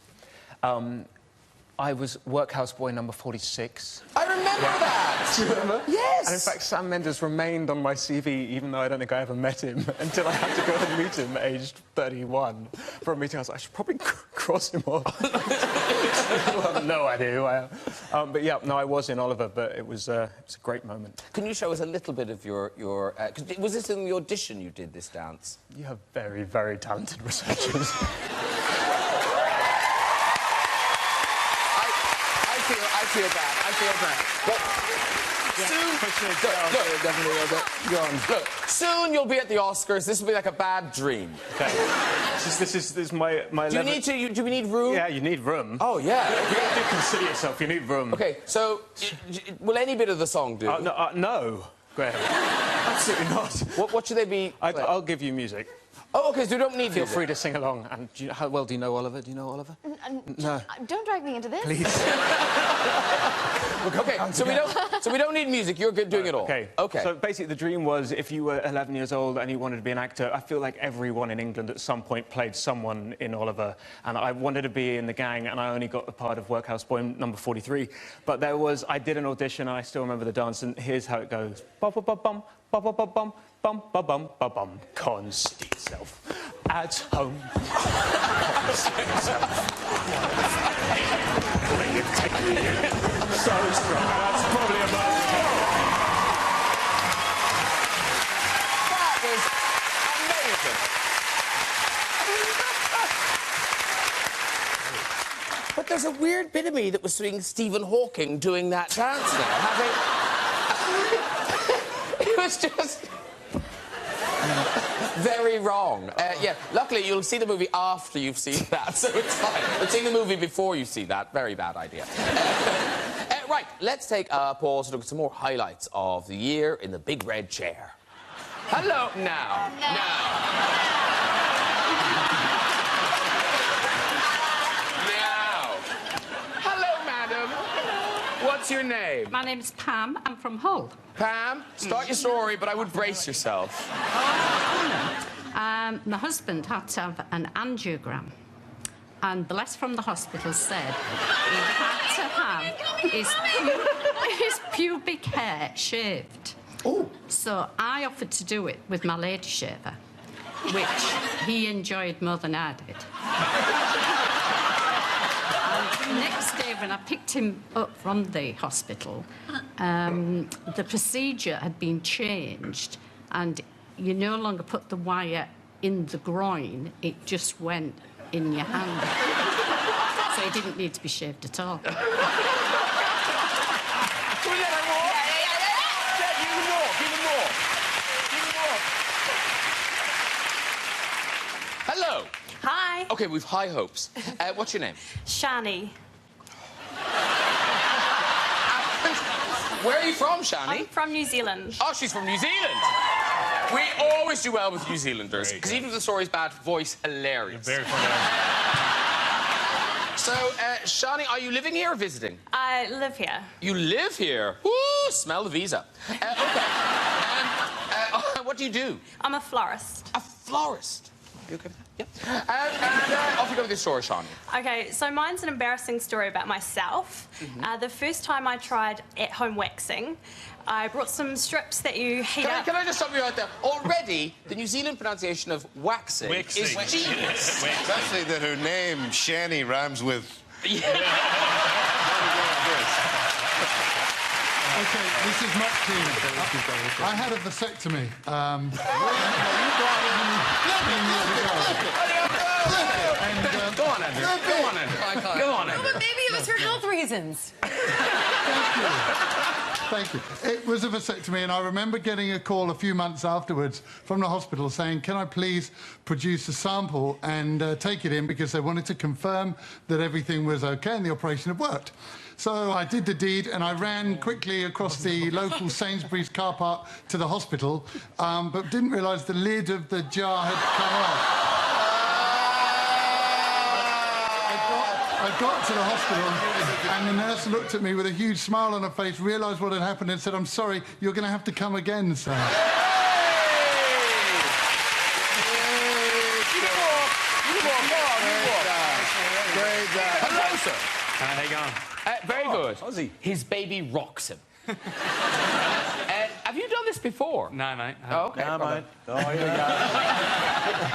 I was workhouse boy number 46. I remember that! Do you remember? Yes! And in fact, Sam Mendes remained on my CV, even though I don't think I ever met him, until I had to go and meet him aged 31 for a meeting. I was like, I should probably cross him off. I have no idea who I am. But yeah, no, I was in Oliver, but it was a great moment. Can you show us a little bit of your was this in the audition you did this dance? You have very, very talented researchers. I feel bad. But soon, look, soon you'll be at the Oscars. This will be like a bad dream. Okay. This is my do we need room? Yeah, you need room. Oh, yeah. You do consider yourself, you need room. OK, so will any bit of the song do? No, Graham. Absolutely not. What should they be? I'll give you music. Oh, OK, so you don't need Feel free to sing along. And how well do you know Oliver? Do you know Oliver? No. Don't drag me into this. Please. OK, so we don't need music. You're good doing it all. OK. So basically, the dream was if you were 11 years old and you wanted to be an actor, I feel like everyone in England at some point played someone in Oliver, and I wanted to be in the gang, and I only got the part of workhouse boy number 43. But I did an audition, and I still remember the dance, and here's how it goes. Bum-bum-bum-bum, bum-bum-bum-bum. Bum bum bum bum bum. Conceal self at home. So strong. That's probably about it. That was amazing. But there's a weird bit of me that was seeing Stephen Hawking doing that dance now. It was just very wrong. Yeah, luckily you'll see the movie after you've seen that, so it's fine. But seeing the movie before you see that, very bad idea. Right, let's take a pause to look at some more highlights of the year in the big red chair. Hello, now. Hello, madam. What's your name? My name's Pam. I'm from Hull. Pam, start your story, but I would brace yourself. My husband had to have an angiogram, and the letter from the hospital said he had to have his pubic hair shaved. Oh. So I offered to do it with my lady shaver, which he enjoyed more than I did. And the next day, when I picked him up from the hospital, the procedure had been changed, and you no longer put the wire in the groin, it just went in your hand. So he didn't need to be shaved at all. Can we get her more? Yeah, even more. Hello. Hi. OK, we've high hopes. What's your name? Shani. Where are you from, Shani? I'm from New Zealand. Oh, she's from New Zealand. We always do well with New Zealanders, because even if the story's bad, voice hilarious. You're very funny. So, Shani, are you living here or visiting? I live here. You live here? Woo! Smell the visa. OK. What do you do? I'm a florist. A florist? You okay with that? Yeah. Off you go with your story, Shani. Okay, so mine's an embarrassing story about myself. The first time I tried at-home waxing, I brought some strips that you heat up. Can I just stop you right there? Already, the New Zealand pronunciation of waxing is genius. Especially that her name, Shani, rhymes with... OK, this is much cleaner. I had a vasectomy. Go on, Andrew. Go on, Andrew. But maybe it was for health reasons. Thank you. It was a vasectomy, and I remember getting a call a few months afterwards from the hospital saying, can I please produce a sample and take it in, because they wanted to confirm that everything was OK and the operation had worked. So I did the deed, and I ran quickly across the local Sainsbury's car park to the hospital, but didn't realise the lid of the jar had come off. I got to the hospital and the nurse looked at me with a huge smile on her face, realised what had happened and said, I'm sorry, you're going to have to come again, sir. Hello, sir. How you going? Very good. Ozzy. His baby rocks him. Have you done this before? No, mate. Oh, okay. No, mate. Oh, here we go.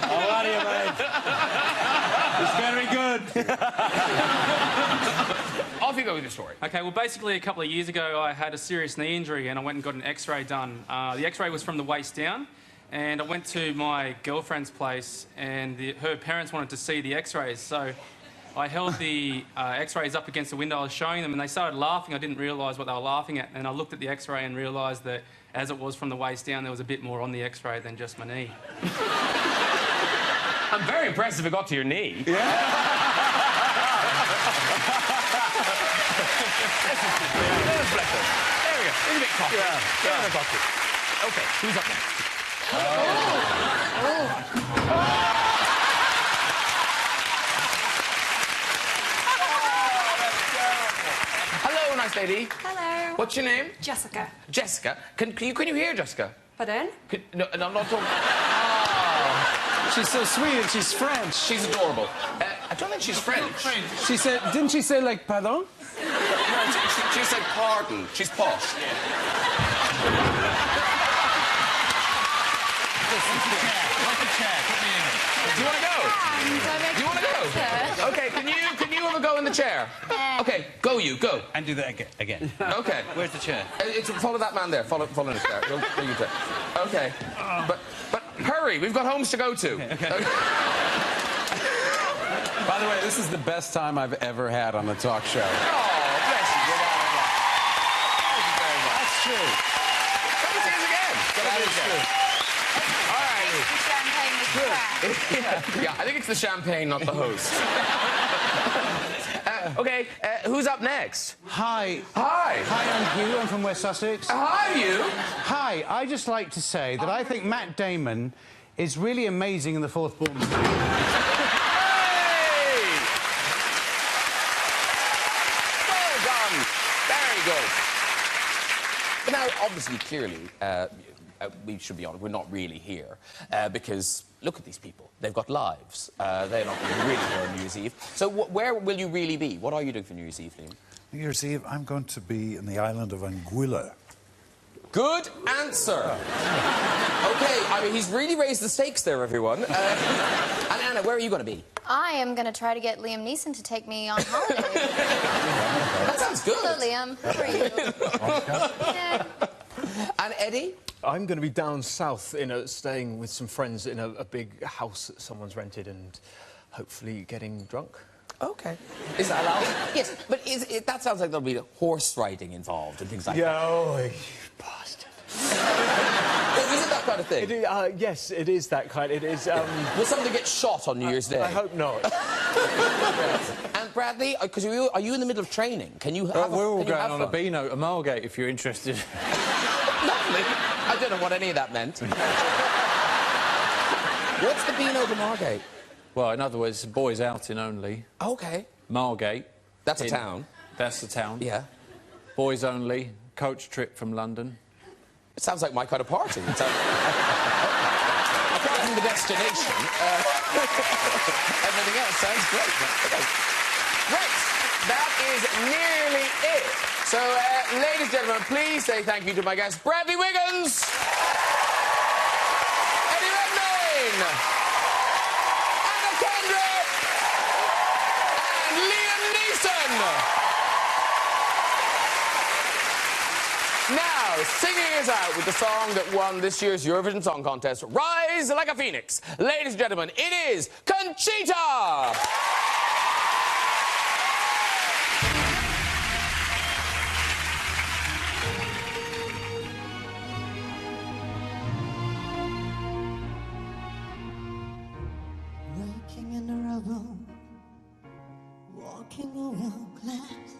How are you, mate? It's very good. Off you go with your story. Okay, well, basically, a couple of years ago, I had a serious knee injury and I went and got an X-ray done. The X-ray was from the waist down, and I went to my girlfriend's place, and her parents wanted to see the X-rays, so I held the X-rays up against the window. I was showing them, and they started laughing. I didn't realise what they were laughing at, and I looked at the X-ray and realised that, as it was from the waist down, there was a bit more on the X-ray than just my knee. I'm very impressed if it got to your knee. Yeah. There we go. It's a bit cocky. Yeah. Okay, who's up next? Hello, nice lady. Hello. What's your name? Jessica. Jessica. Can you hear Jessica? Pardon? No, I'm not talking. Oh. She's so sweet and she's French. She's adorable. I don't think she's French. She said, didn't she say, like, pardon? No, she said pardon. She's posh. Do you want to go? Do you want to go? Okay, can you have a go in the chair? Okay, go. And do that again. Okay. Where's the chair? Follow that man there. Follow the chair. Go you chair. Okay. But hurry, we've got homes to go to. Okay. By the way, this is the best time I've ever had on a talk show. Oh, bless you. Thank you very much. That's true. Come see us again. That is true. All right. The champagne is cracked. Yeah, I think it's the champagne, not the host. Okay, who's up next? Hi. Hi. Hi, I'm Hugh. I'm from West Sussex. Hi, Hugh. Hi. I just like to say that I think Matt Damon is really amazing in the Fourth Bournemouth. Well done. Very good. But now, obviously, clearly, we should be honest, we're not really here because look at these people. They've got lives. They're not really here on New Year's Eve. So where will you really be? What are you doing for New Year's Eve, Liam? New Year's Eve, I'm going to be in the island of Anguilla. Good answer. Okay, I mean, he's really raised the stakes there, everyone. And Anna, where are you going to be? I am going to try to get Liam Neeson to take me on holiday. That sounds good. Hello, Liam. How are you? Yeah. And Eddie? I'm going to be down south, staying with some friends in a big house that someone's rented and hopefully getting drunk. Okay. Is that allowed? Yes, but that sounds like there'll be horse riding involved and things like that. Oh, you bastard. Is it that kind of thing? Yes, it is that kind. It is. Will somebody get shot on New Year's Day? I hope not. And Bradley, because are you in the middle of training? Can you have we're all can you going have on a fun? Beano to Margate if you're interested. Lovely. I don't know what any of that meant. What's the Beano to Margate? Well, in other words, boys outing only. Okay. Margate. That's a town. That's the town. Yeah. Boys only. Coach trip from London. It sounds like my kind of party. Apart from the destination, everything else sounds great. Okay. Right, that is nearly it. So, ladies and gentlemen, please say thank you to my guests, Bradley Wiggins, Eddie Redmayne, Anna Kendrick, and Liam Neeson. Now, singing us out with the song that won this year's Eurovision Song Contest, Rise Like a Phoenix. Ladies and gentlemen, it is Conchita! Waking in a rubble, walking around glass.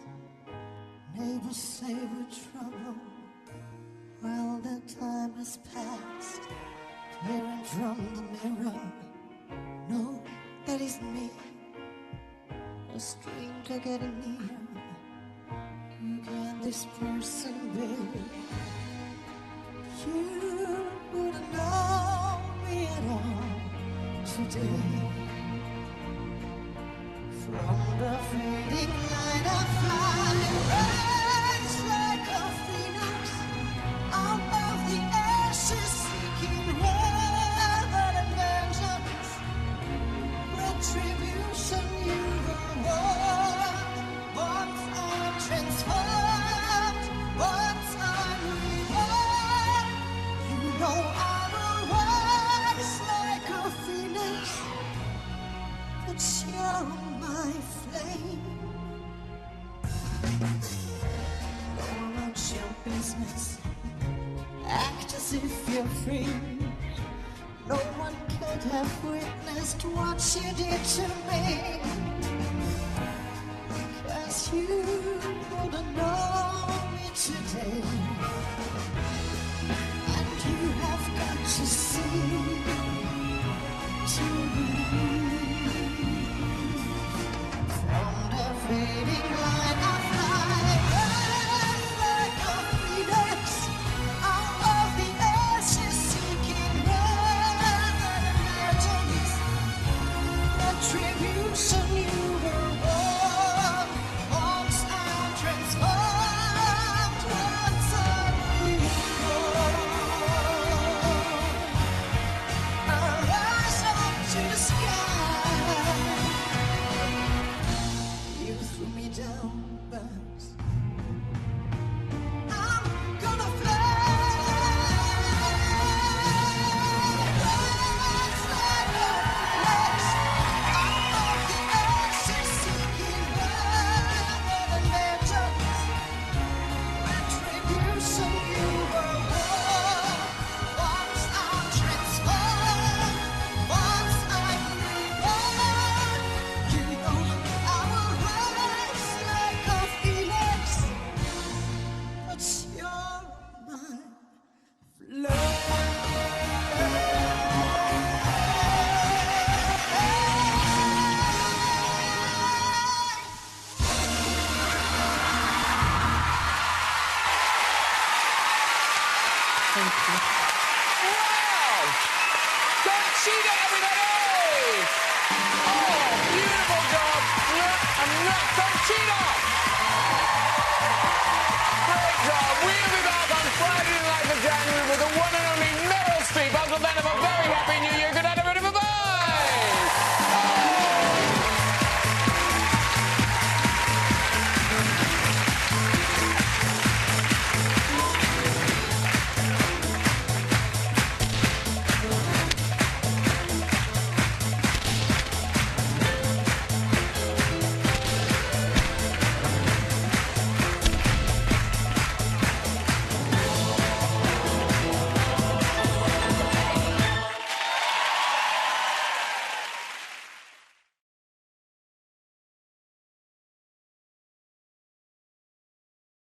Neighbors say we're trouble. Well, the time has passed. Peering from the mirror, no, that isn't me. a stranger getting near. Who can this person be? You wouldn't know me at all today. From the fading light of fire, rise like a phoenix out of the ashes, seeking heaven and vengeance. Retribution you were won. Once I'm transformed, once I'm reborn. You know I will rise like a phoenix, but you're my flame. Go about your business, act as if you're free. No one could have witnessed what you did to me, because you wouldn't know me today. And you have got to see, to believe. From the fading light of light, like a phoenix out of the ashes, seeking retribution you were born. Once I'm transformed, once I'm reborn. I rise up to the sky. You threw me down, but I'm gonna fly. Rise like a phoenix. Wow! Conchita, everybody! Oh, beautiful job. Conchita! Great job. We'll be back on Friday night of January with a one and